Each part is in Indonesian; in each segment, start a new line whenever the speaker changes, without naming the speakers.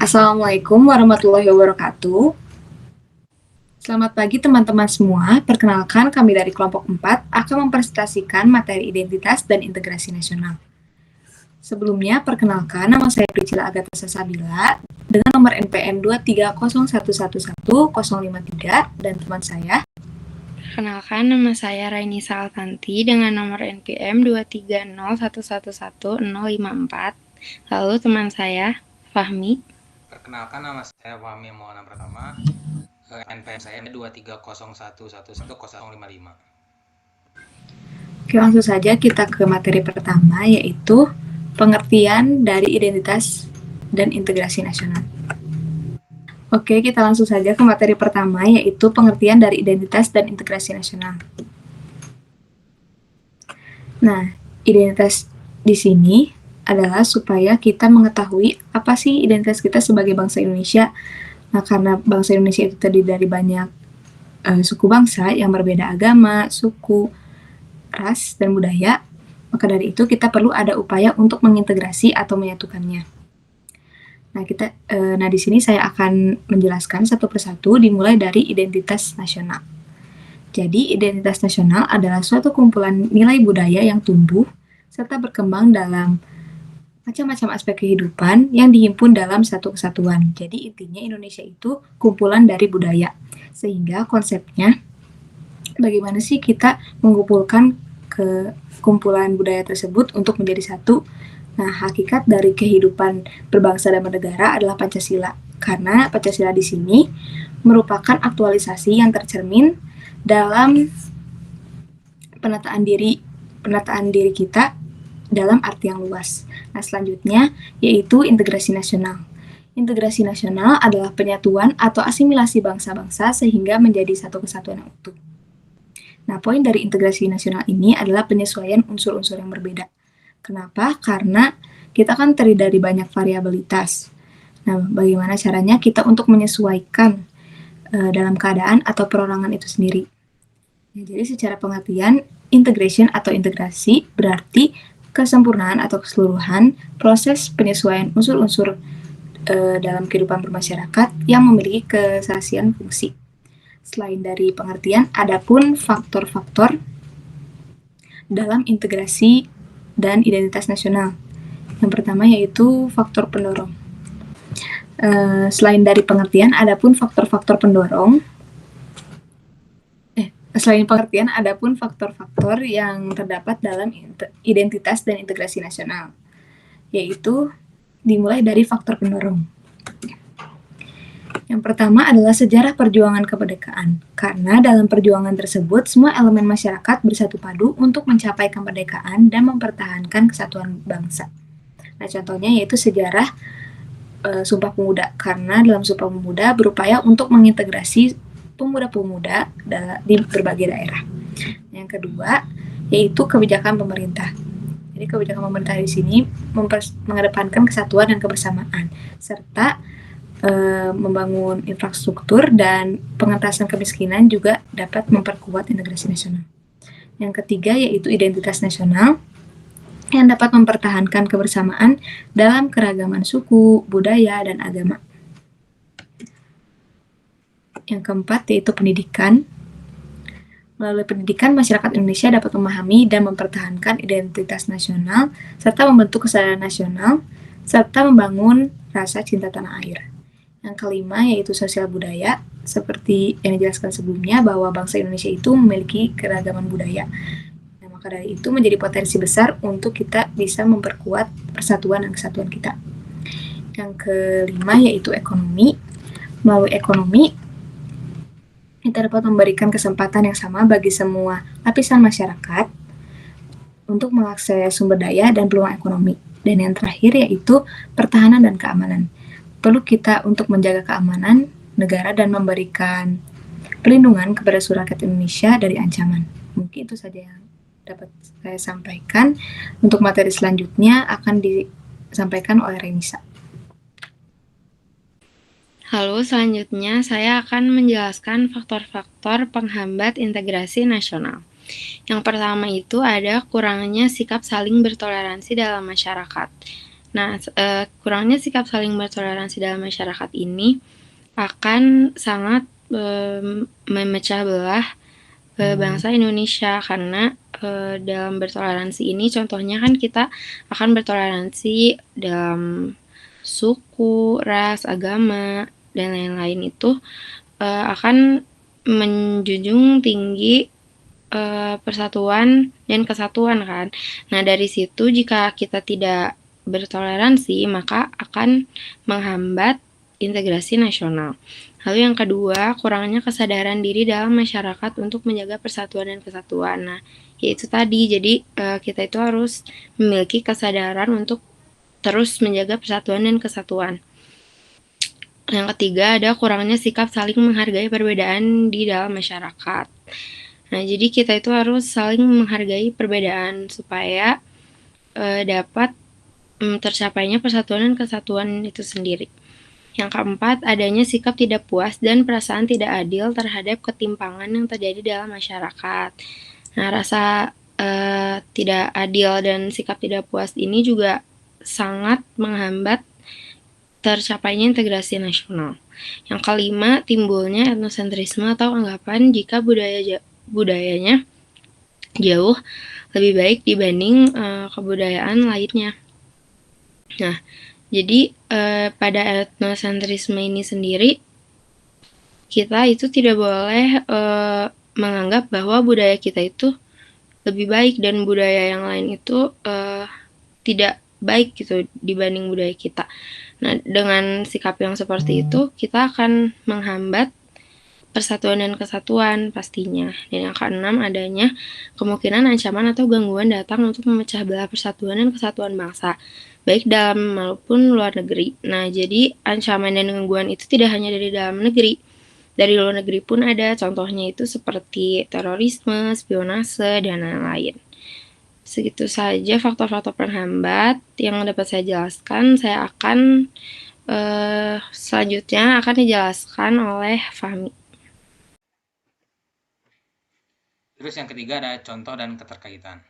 Assalamualaikum warahmatullahi wabarakatuh. Selamat pagi teman-teman semua. Perkenalkan, kami dari kelompok 4 akan mempresentasikan materi identitas dan integrasi nasional. Sebelumnya, perkenalkan, nama saya Priscilla Agatha Sasabila dengan nomor NPM 230111053 dan teman saya.
Perkenalkan, nama saya Rainisa Altanti dengan nomor NPM 230111054. Lalu teman saya, Fahmi.
Perkenalkan, nama saya Fahmi Maulana Pratama. NPM saya 230111055.
Oke, langsung saja kita ke materi pertama, yaitu pengertian dari identitas dan integrasi nasional. Oke, kita langsung saja ke materi pertama, yaitu pengertian dari identitas dan integrasi nasional. Nah, identitas di sini adalah supaya kita mengetahui apa sih identitas kita sebagai bangsa Indonesia. Nah, karena bangsa Indonesia itu terdiri dari banyak suku bangsa yang berbeda agama, suku, ras, dan budaya, maka dari itu kita perlu ada upaya untuk mengintegrasi atau menyatukannya. Nah, di sini saya akan menjelaskan satu persatu dimulai dari identitas nasional. Jadi, identitas nasional adalah suatu kumpulan nilai budaya yang tumbuh serta berkembang dalam macam-macam aspek kehidupan yang dihimpun dalam satu kesatuan. Jadi, intinya Indonesia itu kumpulan dari budaya. Sehingga konsepnya, bagaimana sih kita mengumpulkan ke kumpulan budaya tersebut untuk menjadi satu. Nah, hakikat dari kehidupan berbangsa dan bernegara adalah Pancasila. Karena Pancasila di sini merupakan aktualisasi yang tercermin dalam penataan diri kita dalam arti yang luas. Nah, selanjutnya yaitu integrasi nasional. Integrasi nasional adalah penyatuan atau asimilasi bangsa-bangsa sehingga menjadi satu kesatuan yang utuh. Nah, poin dari integrasi nasional ini adalah penyesuaian unsur-unsur yang berbeda. Kenapa? Karena kita kan terdiri dari banyak variabilitas. Nah, bagaimana caranya kita untuk menyesuaikan dalam keadaan atau perorangan itu sendiri. Nah, jadi secara pengertian, integration atau integrasi berarti kesempurnaan atau keseluruhan proses penyesuaian unsur-unsur dalam kehidupan bermasyarakat yang memiliki keserasian fungsi. Selain dari pengertian, adapun faktor-faktor dalam integrasi dan identitas nasional. Yang pertama yaitu faktor pendorong. Selain dari pengertian, adapun faktor-faktor pendorong. Selain pengertian, adapun faktor-faktor yang terdapat dalam identitas dan integrasi nasional, yaitu dimulai dari faktor pendorong. Yang pertama adalah sejarah perjuangan kemerdekaan, karena dalam perjuangan tersebut semua elemen masyarakat bersatu padu untuk mencapai kemerdekaan dan mempertahankan kesatuan bangsa. Nah, contohnya yaitu sejarah Sumpah Pemuda, karena dalam Sumpah Pemuda berupaya untuk mengintegrasi pemuda-pemuda di berbagai daerah. Yang kedua yaitu kebijakan pemerintah. Jadi kebijakan pemerintah di sini mengedepankan kesatuan dan kebersamaan serta membangun infrastruktur dan pengentasan kemiskinan juga dapat memperkuat integrasi nasional. Yang ketiga yaitu identitas nasional yang dapat mempertahankan kebersamaan dalam keragaman suku, budaya, dan agama. Yang keempat yaitu pendidikan. Melalui pendidikan, masyarakat Indonesia dapat memahami dan mempertahankan identitas nasional serta membentuk kesadaran nasional serta membangun rasa cinta tanah air. Yang kelima yaitu sosial budaya, seperti yang dijelaskan sebelumnya bahwa bangsa Indonesia itu memiliki keragaman budaya. Nah, maka dari itu menjadi potensi besar untuk kita bisa memperkuat persatuan dan kesatuan kita. Yang kelima yaitu ekonomi. Melalui ekonomi, kita dapat memberikan kesempatan yang sama bagi semua lapisan masyarakat untuk mengakses sumber daya dan peluang ekonomi. Dan yang terakhir yaitu pertahanan dan keamanan. Perlu kita untuk menjaga keamanan negara dan memberikan perlindungan kepada seluruh rakyat Indonesia dari ancaman. Mungkin itu saja yang dapat saya sampaikan. Untuk materi selanjutnya akan disampaikan oleh Rainisa.
Lalu selanjutnya saya akan menjelaskan faktor-faktor penghambat integrasi nasional. Yang pertama itu ada kurangnya sikap saling bertoleransi dalam masyarakat. Nah, kurangnya sikap saling bertoleransi dalam masyarakat ini akan sangat memecah belah bangsa Indonesia karena dalam bertoleransi ini contohnya kan kita akan bertoleransi dalam suku, ras, agama, dan lain-lain itu akan menjunjung tinggi persatuan dan kesatuan kan. Nah, dari situ jika kita tidak bertoleransi maka akan menghambat integrasi nasional. Lalu yang kedua, kurangnya kesadaran diri dalam masyarakat untuk menjaga persatuan dan kesatuan. Nah, yaitu tadi, jadi kita itu harus memiliki kesadaran untuk terus menjaga persatuan dan kesatuan. Yang ketiga, ada kurangnya sikap saling menghargai perbedaan di dalam masyarakat. Nah, jadi kita itu harus saling menghargai perbedaan supaya dapat tercapainya persatuan dan kesatuan itu sendiri. Yang keempat, adanya sikap tidak puas dan perasaan tidak adil terhadap ketimpangan yang terjadi dalam masyarakat. Nah, rasa tidak adil dan sikap tidak puas ini juga sangat menghambat tercapainya integrasi nasional. Yang kelima, timbulnya etnosentrisme atau anggapan jika budayanya jauh lebih baik dibanding kebudayaan lainnya. Nah, jadi pada etnosentrisme ini sendiri kita itu tidak boleh menganggap bahwa budaya kita itu lebih baik dan budaya yang lain itu tidak baik gitu dibanding budaya kita. Nah, dengan sikap yang seperti itu kita akan menghambat persatuan dan kesatuan pastinya. Dan yang keenam, adanya kemungkinan ancaman atau gangguan datang untuk memecah belah persatuan dan kesatuan bangsa, baik dalam maupun luar negeri. Nah, jadi ancaman dan gangguan itu tidak hanya dari dalam negeri, dari luar negeri pun ada, contohnya itu seperti terorisme, spionase, dan lain-lain. Segitu saja faktor-faktor penghambat yang dapat saya jelaskan. Saya akan selanjutnya akan dijelaskan oleh Fahmi.
Terus yang ketiga ada contoh dan keterkaitan.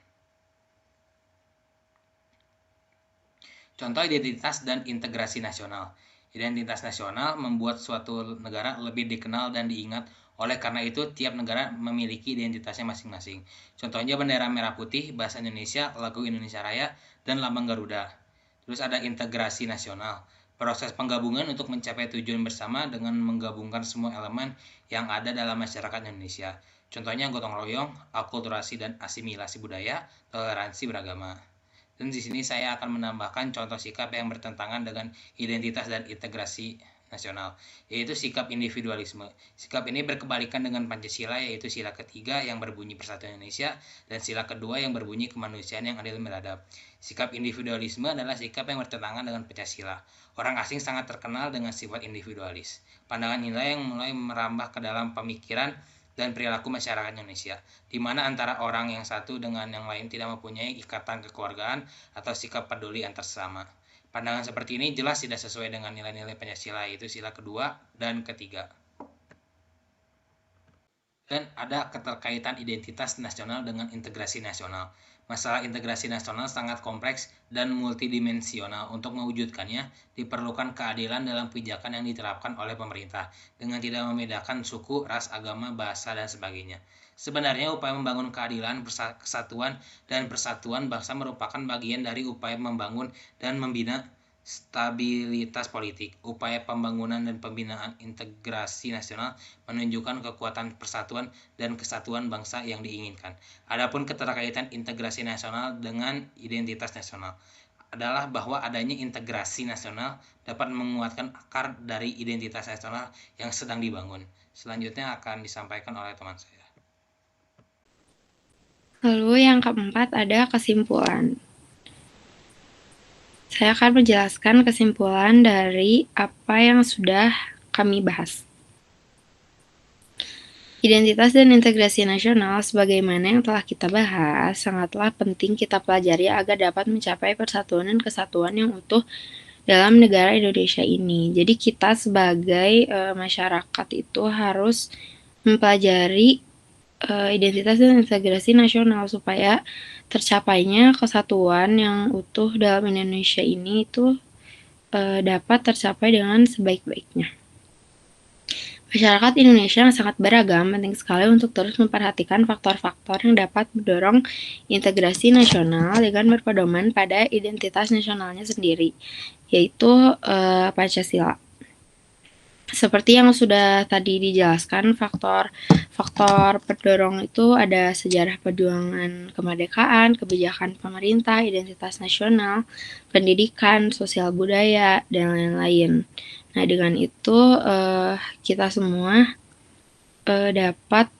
Contoh identitas dan integrasi nasional. Identitas nasional membuat suatu negara lebih dikenal dan diingat. Oleh karena itu, tiap negara memiliki identitasnya masing-masing. Contohnya bendera merah putih, bahasa Indonesia, lagu Indonesia Raya, dan lambang Garuda. Terus ada integrasi nasional. Proses penggabungan untuk mencapai tujuan bersama dengan menggabungkan semua elemen yang ada dalam masyarakat Indonesia. Contohnya gotong royong, akulturasi dan asimilasi budaya, toleransi beragama. Dan di sini saya akan menambahkan contoh sikap yang bertentangan dengan identitas dan integrasi nasional, yaitu sikap individualisme. Sikap ini berkebalikan dengan Pancasila, yaitu sila ketiga yang berbunyi Persatuan Indonesia dan sila kedua yang berbunyi kemanusiaan yang adil beradab. Sikap individualisme adalah sikap yang bertentangan dengan Pancasila. Orang asing sangat terkenal dengan sifat individualis. Pandangan nilai yang mulai merambah ke dalam pemikiran dan perilaku masyarakat Indonesia, di mana antara orang yang satu dengan yang lain tidak mempunyai ikatan kekeluargaan atau sikap peduli antar sesama. Pandangan seperti ini jelas tidak sesuai dengan nilai-nilai Pancasila, yaitu sila kedua dan ketiga. Dan ada keterkaitan identitas nasional dengan integrasi nasional. Masalah integrasi nasional sangat kompleks dan multidimensional. Untuk mewujudkannya, diperlukan keadilan dalam kebijakan yang diterapkan oleh pemerintah, dengan tidak membedakan suku, ras, agama, bahasa, dan sebagainya. Sebenarnya upaya membangun keadilan, kesatuan, dan persatuan bangsa merupakan bagian dari upaya membangun dan membina stabilitas politik. Upaya pembangunan dan pembinaan integrasi nasional menunjukkan kekuatan persatuan dan kesatuan bangsa yang diinginkan. Adapun keterkaitan integrasi nasional dengan identitas nasional adalah bahwa adanya integrasi nasional dapat menguatkan akar dari identitas nasional yang sedang dibangun. Selanjutnya akan disampaikan oleh teman saya.
Lalu yang keempat ada kesimpulan. Saya akan menjelaskan kesimpulan dari apa yang sudah kami bahas. Identitas dan integrasi nasional sebagaimana yang telah kita bahas sangatlah penting kita pelajari agar dapat mencapai persatuan dan kesatuan yang utuh dalam negara Indonesia ini. Jadi kita sebagai masyarakat itu harus mempelajari identitas dan integrasi nasional supaya tercapainya kesatuan yang utuh dalam Indonesia ini itu dapat tercapai dengan sebaik-baiknya. Masyarakat Indonesia yang sangat beragam penting sekali untuk terus memperhatikan faktor-faktor yang dapat mendorong integrasi nasional dengan berpedoman pada identitas nasionalnya sendiri, yaitu Pancasila. Seperti yang sudah tadi dijelaskan, faktor pendorong itu ada sejarah perjuangan kemerdekaan, kebijakan pemerintah, identitas nasional, pendidikan, sosial budaya, dan lain-lain. Nah, dengan itu kita semua dapat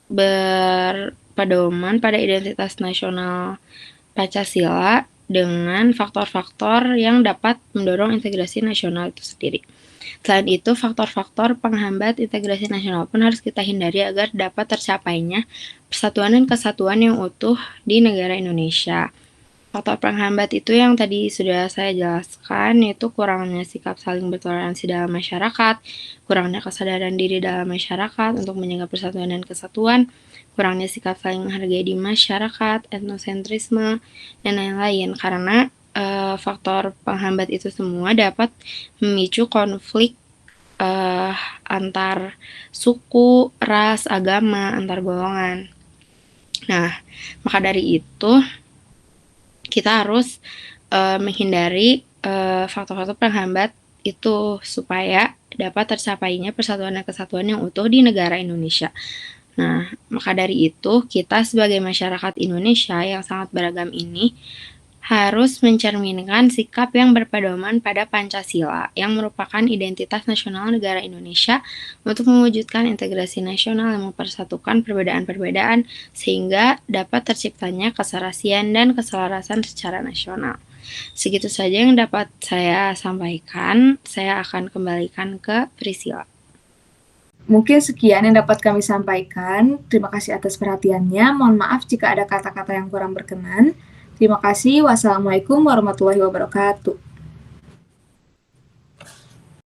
berpedoman pada identitas nasional Pancasila dengan faktor-faktor yang dapat mendorong integrasi nasional itu sendiri. Selain itu, faktor-faktor penghambat integrasi nasional pun harus kita hindari agar dapat tercapainya persatuan dan kesatuan yang utuh di negara Indonesia. Faktor penghambat itu yang tadi sudah saya jelaskan, yaitu kurangnya sikap saling bertoleransi dalam masyarakat, kurangnya kesadaran diri dalam masyarakat untuk menjaga persatuan dan kesatuan, kurangnya sikap saling menghargai di masyarakat, etnosentrisme, dan lain-lain. Karena faktor penghambat itu semua dapat memicu konflik antar suku, ras, agama, antar golongan. Nah, maka dari itu kita harus menghindari faktor-faktor penghambat itu supaya dapat tercapainya persatuan dan kesatuan yang utuh di negara Indonesia. Nah, maka dari itu kita sebagai masyarakat Indonesia yang sangat beragam ini harus mencerminkan sikap yang berpedoman pada Pancasila yang merupakan identitas nasional negara Indonesia untuk mewujudkan integrasi nasional yang mempersatukan perbedaan-perbedaan sehingga dapat terciptanya keserasian dan keselarasan secara nasional. Segitu saja yang dapat saya sampaikan. Saya akan kembalikan ke Priscilla.
Mungkin sekian yang dapat kami sampaikan. Terima kasih atas perhatiannya. Mohon maaf jika ada kata-kata yang kurang berkenan. Terima kasih. Wassalamualaikum warahmatullahi wabarakatuh.